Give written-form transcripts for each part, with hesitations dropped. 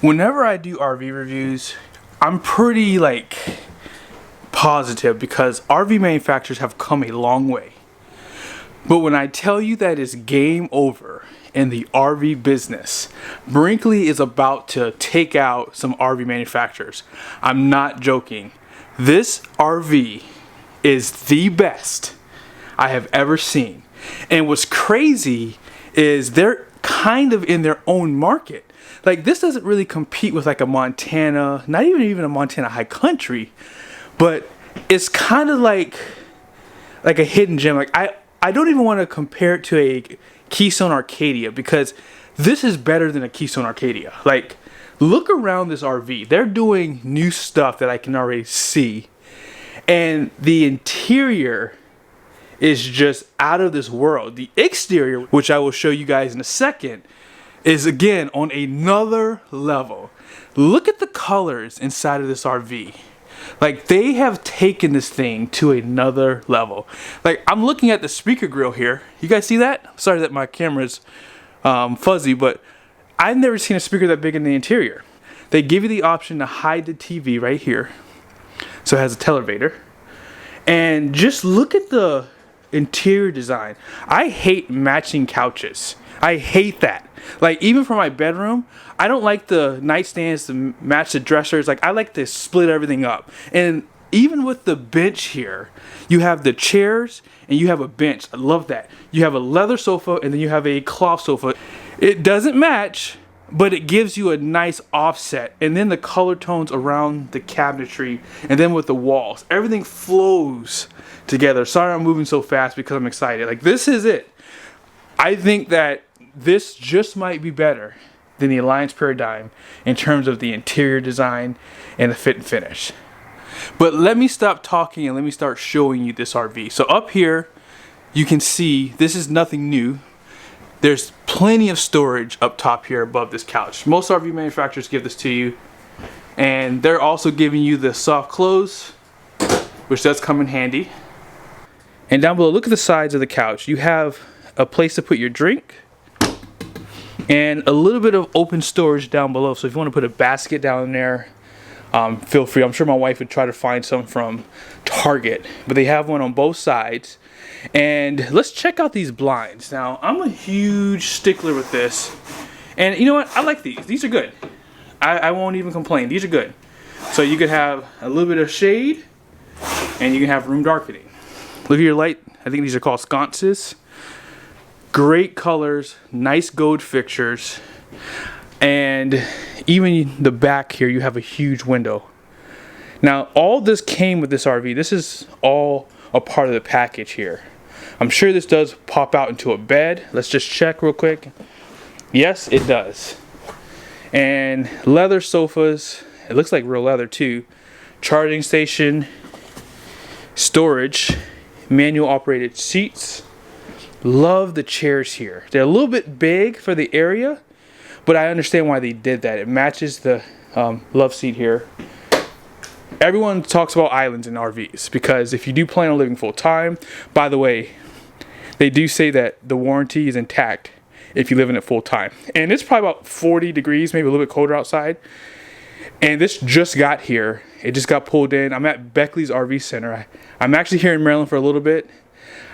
Whenever I do RV reviews, I'm pretty positive because RV manufacturers have come a long way. But when I tell you that it's game over in the RV business, Brinkley is about to take out some RV manufacturers. I'm not joking. This RV is the best I have ever seen. And what's crazy is they're kind of in their own market. Like, this doesn't really compete with like a Montana, not even a Montana high country, but it's kind of like a hidden gem. Like, I don't even want to compare it to a Keystone Arcadia because this is better than a Keystone Arcadia. Like, look around this RV. They're doing new stuff that I can already see. And the interior is just out of this world. The exterior, which I will show you guys in a second, is again on another level. Look at the colors inside of this RV. Like, they have taken this thing to another level. Like, I'm looking at the speaker grill here. You guys see that? Sorry that my camera's fuzzy, but I've never seen a speaker that big in the interior. They give you the option to hide the TV right here. So it has a televator. And just look at the interior design. I hate matching couches. I hate that. Like, even for my bedroom, I don't like the nightstands to match the dressers. Like, I like to split everything up. And even with the bench here, you have the chairs and you have a bench. I love that. You have a leather sofa and then you have a cloth sofa. It doesn't match, but it gives you a nice offset. And then the color tones around the cabinetry and then with the walls, everything flows together. Sorry I'm moving so fast because I'm excited. Like, this is it. I think that this just might be better than the Alliance Paradigm in terms of the interior design and the fit and finish. But let me stop talking and let me start showing you this RV. So up here, you can see this is nothing new. There's plenty of storage up top here above this couch. Most RV manufacturers give this to you. And they're also giving you the soft close, which does come in handy. And down below, look at the sides of the couch. You have a place to put your drink and a little bit of open storage down below. So if you want to put a basket down there, feel free. I'm sure my wife would try to find some from Target, but they have one on both sides. And let's check out these blinds. Now, I'm a huge stickler with this, and you know what? I like these. These are good. I won't even complain. These are good. So you could have a little bit of shade, and you can have room darkening. Look at your light. I think these are called sconces. Great colors, nice gold fixtures, and even the back here, you have a huge window. Now, all this came with this RV. This is all a part of the package here. I'm sure this does pop out into a bed. Let's just check real quick. Yes, it does. And leather sofas. It looks like real leather too. Charging station, storage, manual operated seats. Love the chairs here. They're a little bit big for the area, but I understand why they did that. It matches the love seat here. Everyone talks about islands in RVs because if you do plan on living full time, by the way, they do say that the warranty is intact if you live in it full time. And it's probably about 40 degrees, maybe a little bit colder outside. And this just got here. It just got pulled in. I'm at Beckley's RV Center. I'm actually here in Maryland for a little bit.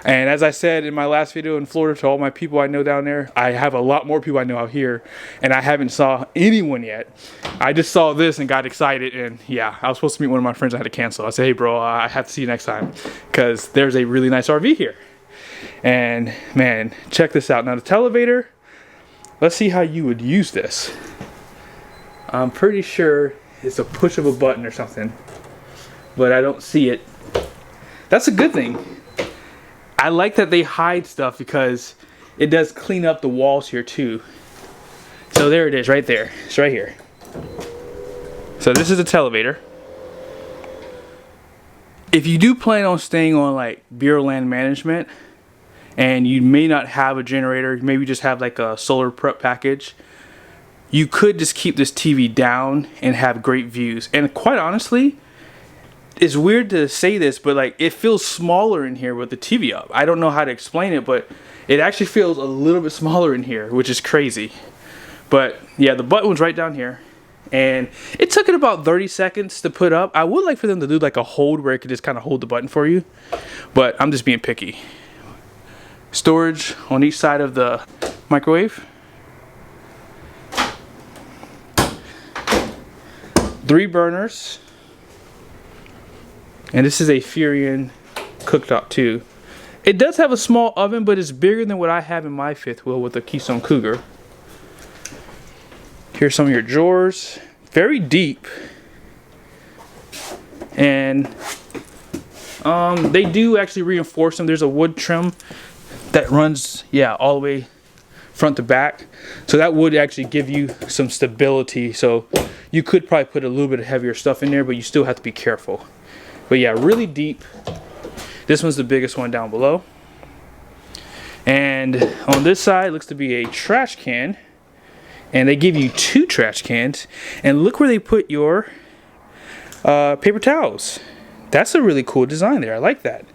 And as I said in my last video in Florida to all my people I know down there, I have a lot more people I know out here, and I haven't saw anyone yet. I just saw this and got excited, and yeah, I was supposed to meet one of my friends. I had to cancel. I said, hey bro, I have to see you next time because there's a really nice RV here. And man, check this out. Now the televator, let's see how you would use this. I'm pretty sure it's a push of a button or something, but I don't see it. That's a good thing. I like that they hide stuff because it does clean up the walls here too. So there it is right there. It's right here. So this is a televator. If you do plan on staying on like Bureau of Land Management and you may not have a generator, maybe just have like a solar prep package, you could just keep this TV down and have great views. And quite honestly, it's weird to say this, but like it feels smaller in here with the TV up. I don't know how to explain it, but it actually feels a little bit smaller in here, which is crazy. But yeah, the button was right down here, and it took it about 30 seconds to put up. I would like for them to do like a hold where it could just kind of hold the button for you, but I'm just being picky. Storage on each side of the microwave. 3 burners. And this is a Furion cooktop too. It does have a small oven, but it's bigger than what I have in my fifth wheel with the Keystone Cougar. Here's some of your drawers. Very deep. And they do actually reinforce them. There's a wood trim that runs, yeah, all the way front to back. So that would actually give you some stability. So you could probably put a little bit of heavier stuff in there, but you still have to be careful. But yeah, really deep. This one's the biggest one down below. And on this side looks to be a trash can. And they give you 2 trash cans. And look where they put your paper towels. That's a really cool design there. I like that.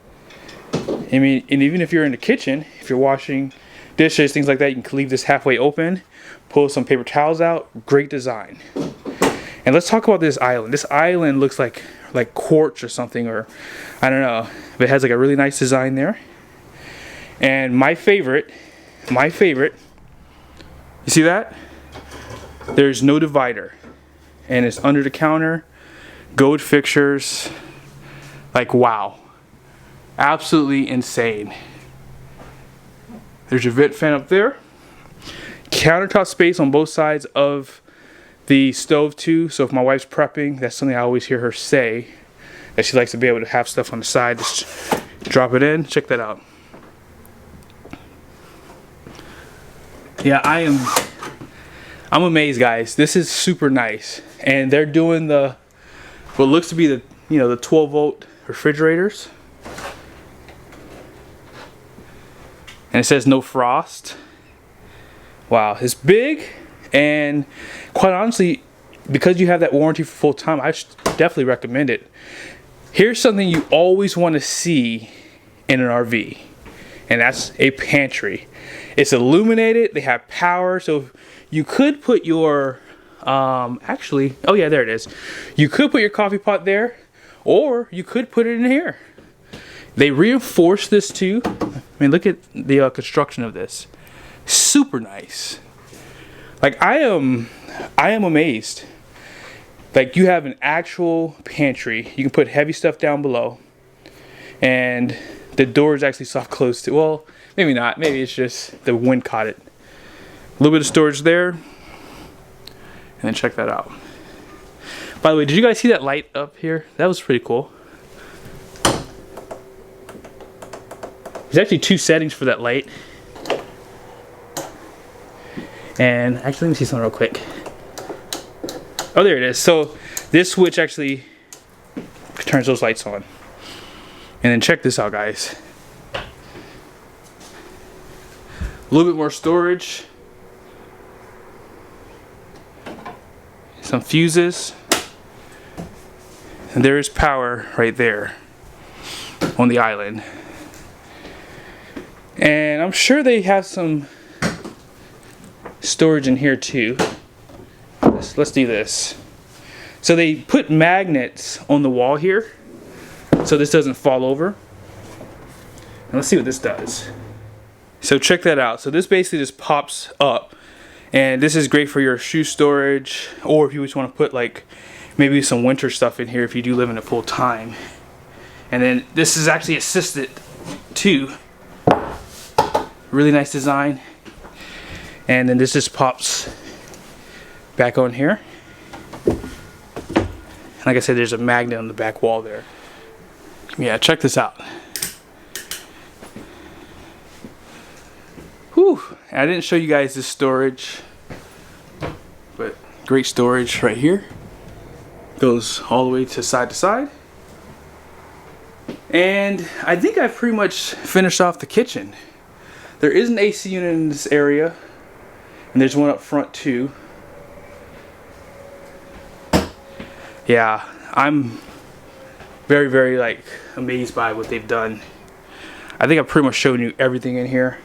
I mean, and even if you're in the kitchen, if you're washing dishes, things like that, you can leave this halfway open, pull some paper towels out. Great design. And let's talk about this island. This island looks like quartz or something, or I don't know, but it has like a really nice design there. And my favorite, you see that? There's no divider, and it's under the counter, gold fixtures. Like, wow, absolutely insane. There's your vent fan up there. Countertop space on both sides of the stove too, so if my wife's prepping, that's something I always hear her say, that she likes to be able to have stuff on the side. Just drop it in. Check that out. Yeah, I'm amazed, guys. This is super nice, and they're doing the what looks to be the the 12-volt refrigerators, and it says no frost. Wow, it's big. And quite honestly, because you have that warranty for full time, I definitely recommend it. Here's something you always want to see in an RV, and that's a pantry. It's illuminated, they have power, so you could put your, actually, oh yeah, there it is. You could put your coffee pot there, or you could put it in here. They reinforce this too. I mean, look at the construction of this. Super nice. Like, I am amazed. Like, you have an actual pantry. You can put heavy stuff down below, and the door is actually soft closed too. Well, maybe not. Maybe it's just the wind caught it. A little bit of storage there, and then check that out. By the way, did you guys see that light up here? That was pretty cool. There's actually 2 settings for that light. And actually, let me see something real quick. Oh, there it is. So this switch actually turns those lights on. And then check this out, guys. A little bit more storage. Some fuses. And there is power right there on the island. And I'm sure they have some storage in here too. Let's do this. So they put magnets on the wall here so this doesn't fall over. And let's see what this does. So check that out. So this basically just pops up, and this is great for your shoe storage, or if you just want to put like maybe some winter stuff in here if you do live in it full time. And then this is actually assisted too. Really nice design. And then this just pops back on here. And like I said, there's a magnet on the back wall there. Yeah, check this out. Whew. I didn't show you guys this storage, but great storage right here. Goes all the way to side. And I think I've pretty much finished off the kitchen. There is an AC unit in this area, and there's one up front too. Yeah, I'm very, very like amazed by what they've done. I think I've pretty much shown you everything in here.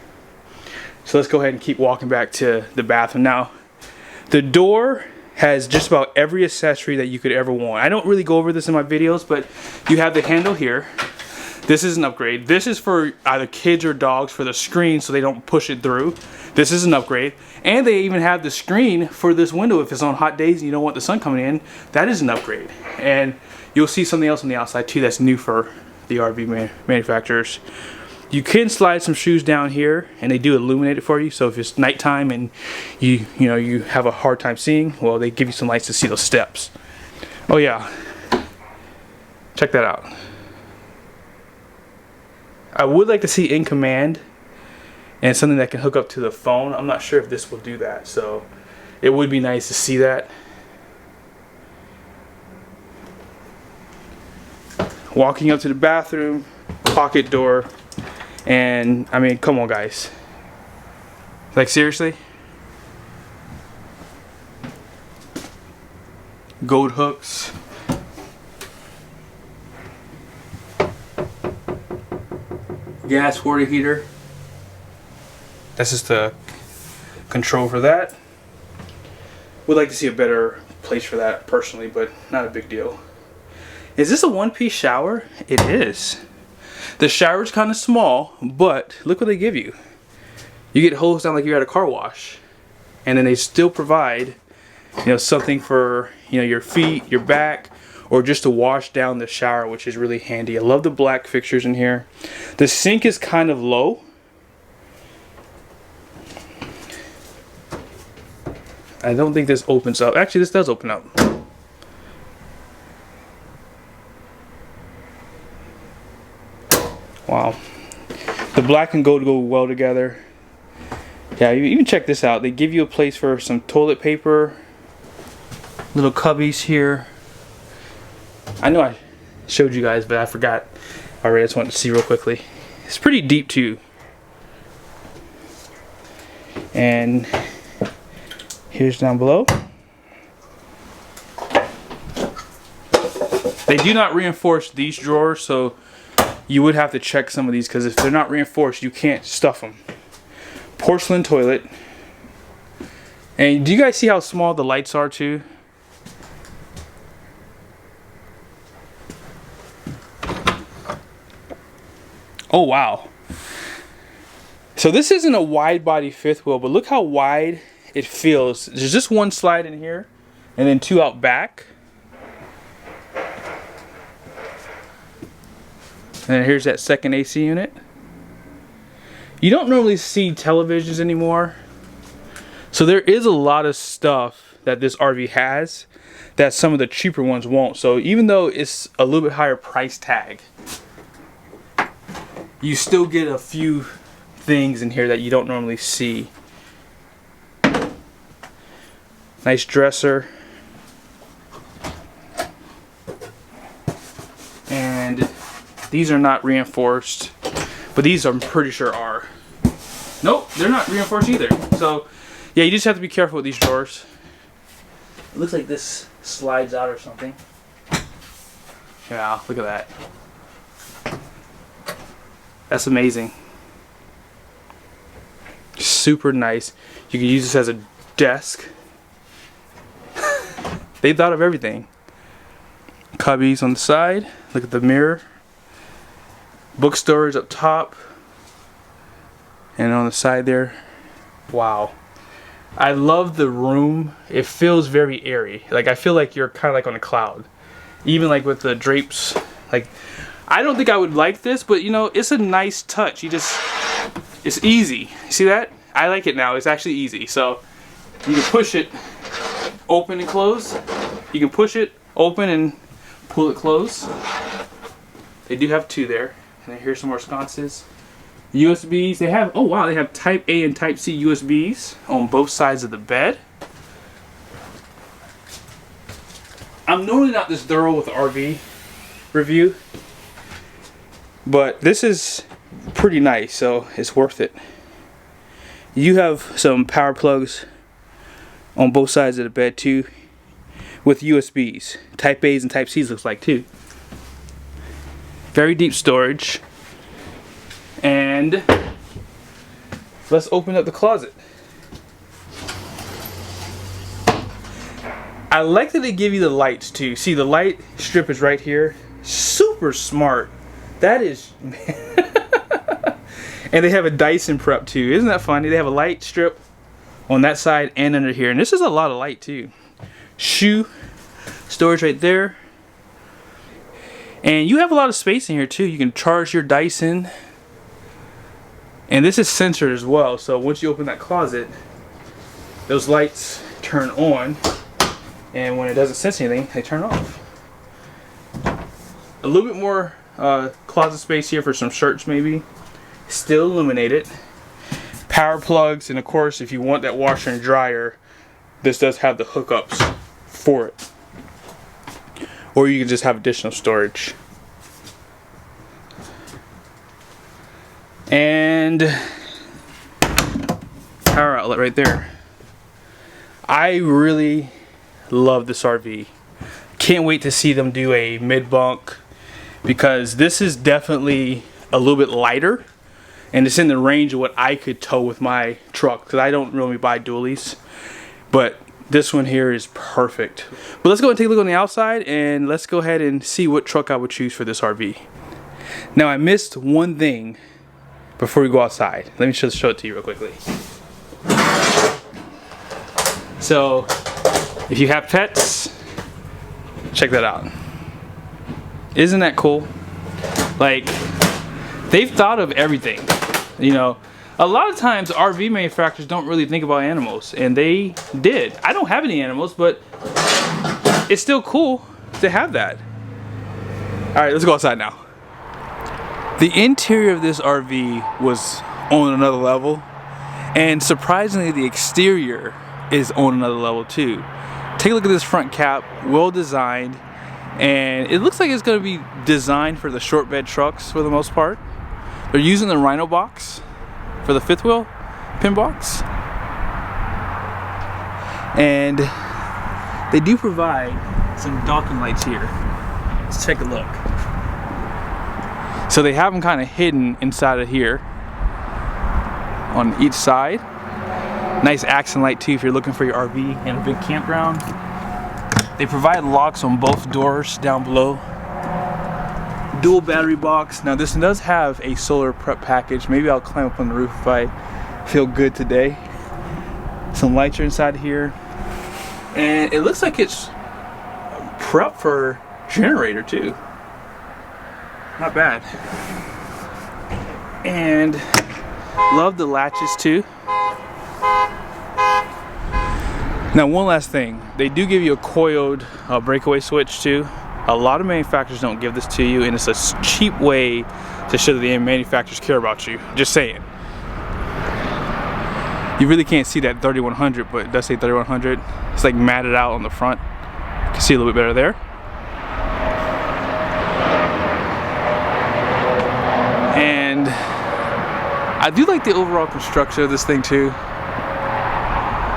So let's go ahead and keep walking back to the bathroom. Now, the door has just about every accessory that you could ever want. I don't really go over this in my videos, but you have the handle here. This is an upgrade. This is for either kids or dogs for the screen so they don't push it through. This is an upgrade. And they even have the screen for this window if it's on hot days and you don't want the sun coming in. That is an upgrade. And you'll see something else on the outside too that's new for the RV manufacturers. You can slide some shoes down here and they do illuminate it for you. So if it's nighttime and you have a hard time seeing, well, they give you some lights to see those steps. Oh yeah, check that out. I would like to see in command and something that can hook up to the phone. I'm not sure if this will do that, so it would be nice to see that. Walking up to the bathroom, pocket door, and I mean, come on guys. Like seriously? Gold hooks. Gas water heater. That's just the control for that. Would like to see a better place for that personally, but not a big deal. Is this a one-piece shower? It is. The shower's kind of small, but look what they give you. You get hosed down like you're at a car wash, and then they still provide, something for your feet, your back, or just to wash down the shower, which is really handy. I love the black fixtures in here. The sink is kind of low. I don't think this opens up. Actually, this does open up. Wow. The black and gold go well together. Yeah, you even check this out. They give you a place for some toilet paper. Little cubbies here. I know I showed you guys, but I forgot already. I just wanted to see real quickly. It's pretty deep too. And here's down below. They do not reinforce these drawers, so you would have to check some of these because if they're not reinforced, you can't stuff them. Porcelain toilet. And do you guys see how small the lights are too? Oh wow. So this isn't a wide body fifth wheel, but look how wide it feels. There's just one slide in here and then two out back. And here's that second AC unit. You don't normally see televisions anymore. So there is a lot of stuff that this RV has that some of the cheaper ones won't. So even though it's a little bit higher price tag, you still get a few things in here that you don't normally see. Nice dresser. And these are not reinforced, but these I'm pretty sure are. Nope, they're not reinforced either. So yeah, you just have to be careful with these drawers. It looks like this slides out or something. Yeah, look at that. That's amazing. Super nice. You can use this as a desk. They thought of everything. Cubbies on the side. Look at the mirror. Book storage up top. And on the side there. Wow. I love the room. It feels very airy. Like I feel like you're kind of like on a cloud. Even like with the drapes. Like I don't think I would like this, but it's a nice touch. It's easy. See that? I like it now. It's actually easy. So you can push it open and close. You can push it open and pull it close. They do have two there. And then here's some more sconces. USBs. They have, oh wow, they have Type A and Type C USBs on both sides of the bed. I'm normally not this thorough with the RV review, but this is pretty nice, so it's worth it. You have some power plugs on both sides of the bed too, with USBs. Type A's and Type C's looks like too. Very deep storage. And let's open up the closet. I like that they give you the lights too. See, the light strip is right here. Super smart. That is, and they have a Dyson prep too. Isn't that funny? They have a light strip on that side and under here. And this is a lot of light too. Shoe storage right there. And you have a lot of space in here too. You can charge your Dyson. And this is censored as well. So once you open that closet, those lights turn on. And when it doesn't sense anything, they turn off. A little bit more closet space here for some shirts maybe. Still illuminated. Power plugs, and of course if you want that washer and dryer, this does have the hookups for it. Or you can just have additional storage. And power outlet right there. I really love this RV. Can't wait to see them do a mid-bunk, because this is definitely a little bit lighter and it's in the range of what I could tow with my truck, because I don't really buy dualies, but this one here is perfect. But let's go and take a look on the outside, and let's go ahead and see what truck I would choose for this RV. Now I missed one thing before we go outside. Let me just show it to you real quickly. So if you have pets, check that out. Isn't that cool? Like, they've thought of everything. You know, a lot of times RV manufacturers don't really think about animals, and they did. I don't have any animals, but it's still cool to have that. Alright, let's go outside now. The interior of this RV was on another level, and surprisingly the exterior is on another level too. Take a look at this front cap, well designed, and it looks like it's going to be designed for the short bed trucks for the most part. They're using the Rhino box for the fifth wheel pin box, and they do provide some docking lights here. Let's take a look. So they have them kind of hidden inside of here on each side. Nice accent light too if you're looking for your RV in a big campground. They provide locks on both doors down below. Dual battery box. Now this does have a solar prep package. Maybe I'll climb up on the roof if I feel good today. Some lights are inside here. And it looks like it's prep for generator too. Not bad. And love the latches too. Now one last thing, they do give you a coiled breakaway switch too. A lot of manufacturers don't give this to you, and it's a cheap way to show that the manufacturers care about you. Just saying. You really can't see that 3100, but it does say 3100. It's like matted out on the front. You can see a little bit better there. And I do like the overall construction of this thing too.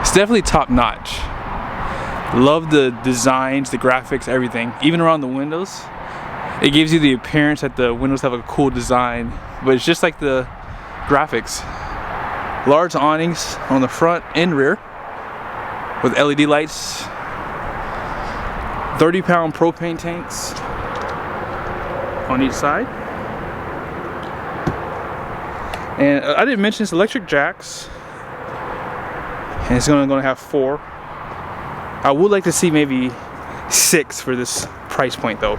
It's definitely top notch. Love the designs, the graphics, everything. Even around the windows, it gives you the appearance that the windows have a cool design, but it's just like the graphics. Large awnings on the front and rear with LED lights. 30-pound propane tanks on each side. And I didn't mention this, electric jacks. And it's going to have 4. I would like to see maybe 6 for this price point though.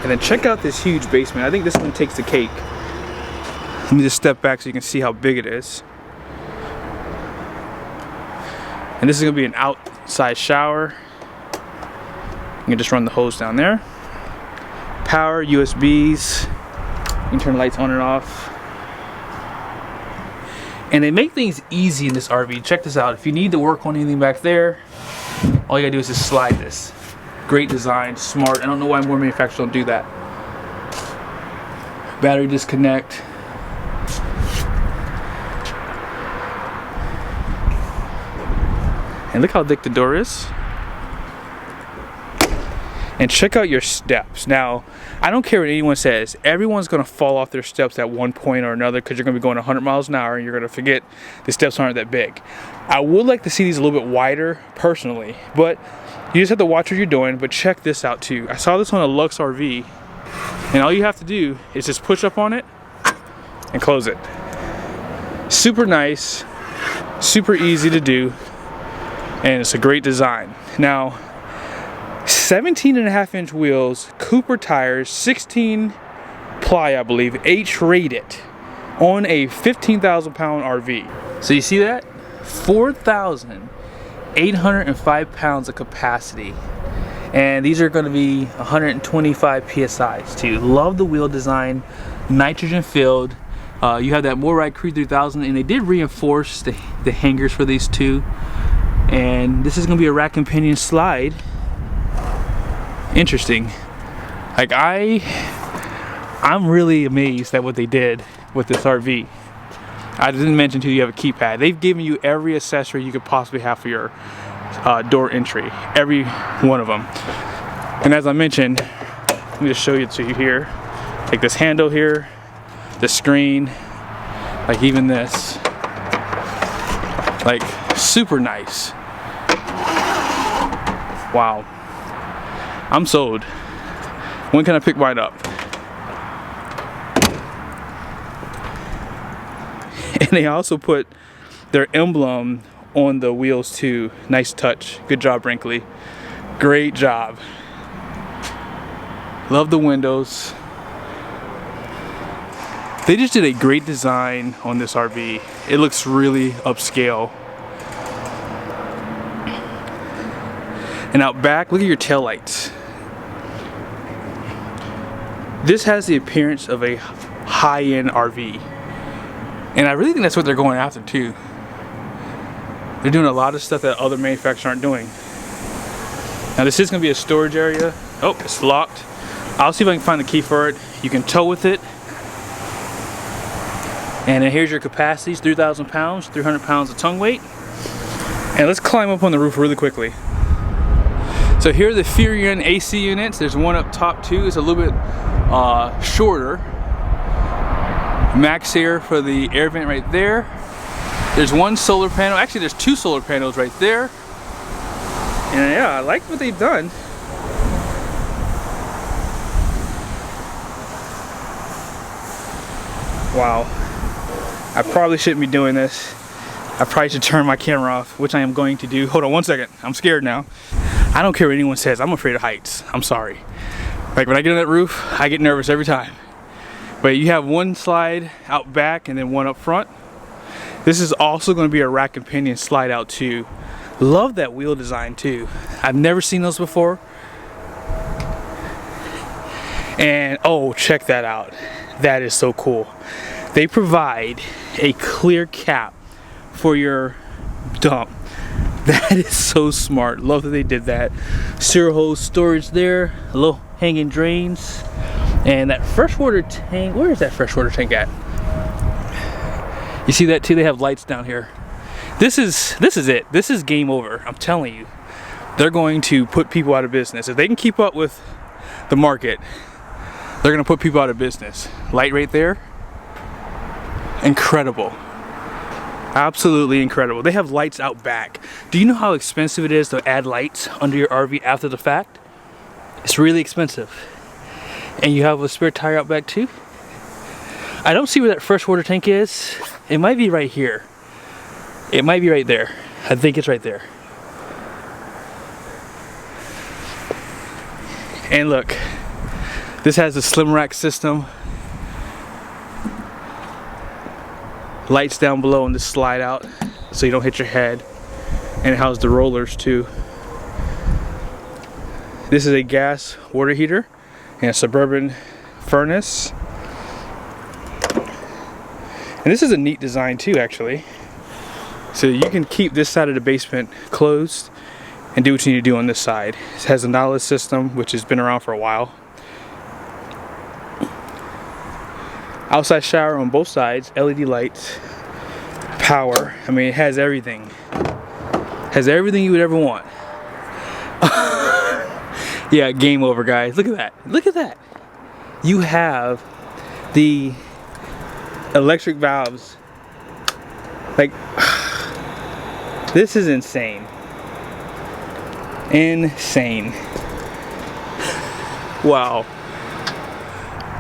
And then check out this huge basement. I think this one takes the cake. Let me just step back so you can see how big it is. And this is going to be an outside shower. You can just run the hose down there. Power, USBs. You can turn the lights on and off. And they make things easy in this RV. Check this out. If you need to work on anything back there, all you gotta do is just slide this. Great design, smart. I don't know why more manufacturers don't do that. Battery disconnect. And look how thick the door is. And check out your steps. Now, I don't care what anyone says. Everyone's going to fall off their steps at one point or another because you're going to be going 100 miles an hour and you're going to forget the steps aren't that big. I would like to see these a little bit wider personally, but you just have to watch what you're doing. But check this out too. I saw this on a Lux RV, and all you have to do is just push up on it and close it. Super nice, super easy to do, and it's a great design. Now, 17.5-inch wheels, Cooper tires, 16 ply, I believe, H-rated on a 15,000-pound RV. So you see that? 4,805 pounds of capacity. And these are going to be 125 PSIs too. Love the wheel design, nitrogen filled. You have that MORryde Crew 3000, and they did reinforce the hangers for these too. And this is going to be a rack and pinion slide. Interesting. Like I'm really amazed at what they did with this RV. I didn't mention too, you have a keypad. They've given you every accessory you could possibly have for your door entry, every one of them. And as I mentioned, let me just show it to you here. Like this handle here, the screen, like even this, like super nice. Wow. I'm sold. When can I pick mine up? And they also put their emblem on the wheels too. Nice touch. Good job, Brinkley. Great job. Love the windows. They just did a great design on this RV. It looks really upscale. And out back, look at your taillights. This has the appearance of a high-end RV. And I really think that's what they're going after too. They're doing a lot of stuff that other manufacturers aren't doing. Now this is going to be a storage area. Oh, it's locked. I'll see if I can find the key for it. You can tow with it. And then here's your capacities, 3,000 pounds, 300 pounds of tongue weight. And let's climb up on the roof really quickly. So here are the Furion AC units. There's one up top too. It's a little bit shorter. Max here for the air vent right there. There's one solar panel. Actually, there's two solar panels right there. And yeah, I like what they've done. Wow. I probably shouldn't be doing this. I probably should turn my camera off, which I am going to do. Hold on one second. I'm scared now. I don't care what anyone says. I'm afraid of heights. I'm sorry. Like when I get on that roof, I get nervous every time. But you have one slide out back and then one up front. This is also going to be a rack and pinion slide out too. Love that wheel design too. I've never seen those before. And oh, check that out. That is so cool. They provide a clear cap for your dump. That is so smart. Love that they did that. Serial hose storage there, low hanging drains, and that freshwater tank. Where is that freshwater tank at? You see that too? They have lights down here. This is it. This is game over. I'm telling you. They're going to put people out of business. If they can keep up with the market, they're going to put people out of business. Light right there. Incredible. Absolutely incredible. They have lights out back. Do you know how expensive it is to add lights under your RV after the fact? It's really expensive. And you have a spare tire out back too. I don't see where that freshwater tank is. It might be right here. It might be right there. I think it's right there. And look, this has a slim rack system. Lights down below and just slide out so you don't hit your head. And it has the rollers too. This is a gas water heater and a Suburban furnace. And this is a neat design too, actually. So you can keep this side of the basement closed and do what you need to do on this side. It has a Nautilus system, which has been around for a while. Outside shower on both sides, LED lights, power. I mean, it has everything. Has everything you would ever want. Yeah, game over, guys. Look at that. Look at that. You have the electric valves. Like, this is insane. Insane. Wow.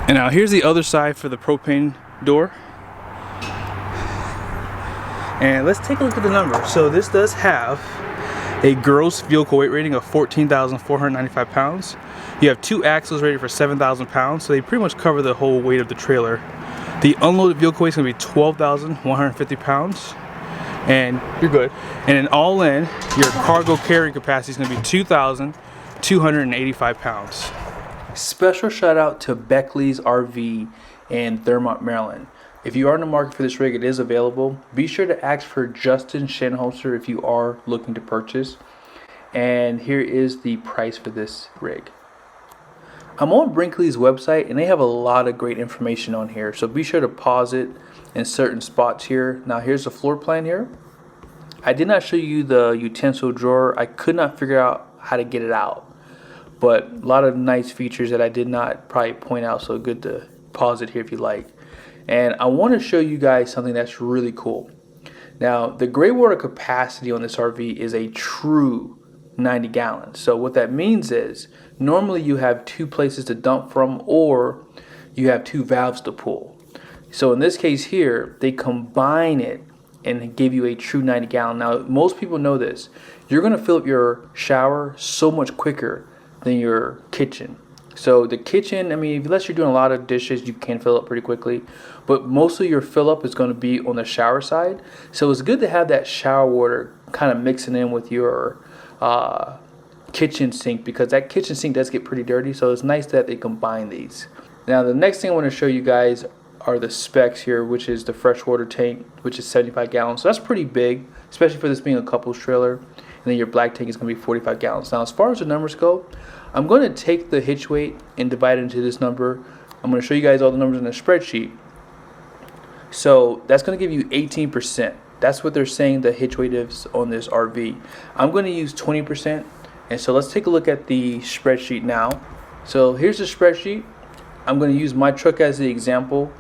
And now here's the other side for the propane door. And let's take a look at the numbers. So this does have a gross vehicle weight rating of 14,495 pounds. You have 2 axles rated for 7,000 pounds, so they pretty much cover the whole weight of the trailer. The unloaded vehicle weight is going to be 12,150 pounds, and you're good. And then all in, your cargo carrying capacity is going to be 2,285 pounds. Special shout out to Brinkley's RV in Thurmont, Maryland. If you are in the market for this rig, it is available. Be sure to ask for Justin Shanholtzer if you are looking to purchase. And here is the price for this rig. I'm on Brinkley's website and they have a lot of great information on here. So be sure to pause it in certain spots here. Now here's the floor plan here. I did not show you the utensil drawer. I could not figure out how to get it out. But a lot of nice features that I did not probably point out. So good to pause it here if you like. And I want to show you guys something that's really cool. Now, the gray water capacity on this RV is a true 90 gallons. So what that means is normally you have 2 places to dump from, or you have 2 valves to pull. So in this case here, they combine it and give you a true 90 gallon. Now, most people know this. You're going to fill up your shower so much quicker than your kitchen. So the kitchen, I mean, unless you're doing a lot of dishes, you can fill up pretty quickly. But most of your fill up is going to be on the shower side. So it's good to have that shower water kind of mixing in with your kitchen sink, because that kitchen sink does get pretty dirty. So it's nice that they combine these. Now the next thing I want to show you guys are the specs here, which is the freshwater tank, which is 75 gallons. So that's pretty big, especially for this being a couples trailer. And then your black tank is going to be 45 gallons. Now as far as the numbers go, I'm going to take the hitch weight and divide it into this number. I'm going to show you guys all the numbers in the spreadsheet. So that's going to give you 18%. That's what they're saying the hitch weight is on this RV. I'm going to use 20%. And so let's take a look at the spreadsheet now. So here's the spreadsheet. I'm going to use my truck as the example.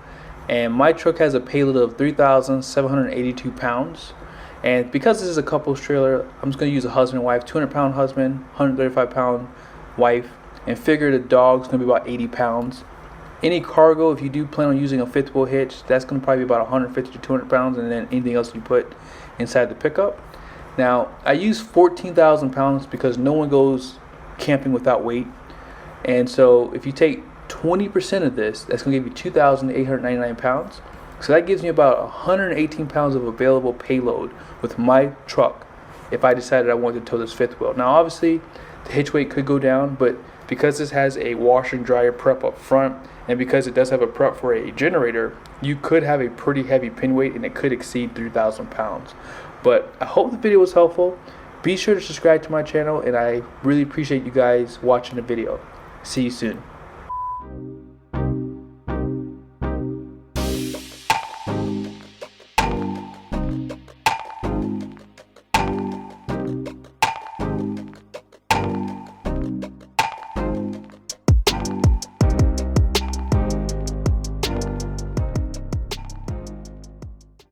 And my truck has a payload of 3,782 pounds. And because this is a couples trailer, I'm just going to use a husband and wife, 200-pound husband, 135-pound wife, and figure the dog's going to be about 80 pounds. Any cargo, if you do plan on using a fifth wheel hitch, that's going to probably be about 150 to 200 pounds, and then anything else you put inside the pickup. Now, I use 14,000 pounds because no one goes camping without weight. And so if you take 20% of this, that's going to give you 2,899 pounds. So that gives me about 118 pounds of available payload with my truck if I decided I wanted to tow this fifth wheel. Now, obviously, the hitch weight could go down, but because this has a washer and dryer prep up front, and because it does have a prep for a generator, you could have a pretty heavy pin weight and it could exceed 3,000 pounds. But I hope the video was helpful. Be sure to subscribe to my channel, and I really appreciate you guys watching the video. See you soon.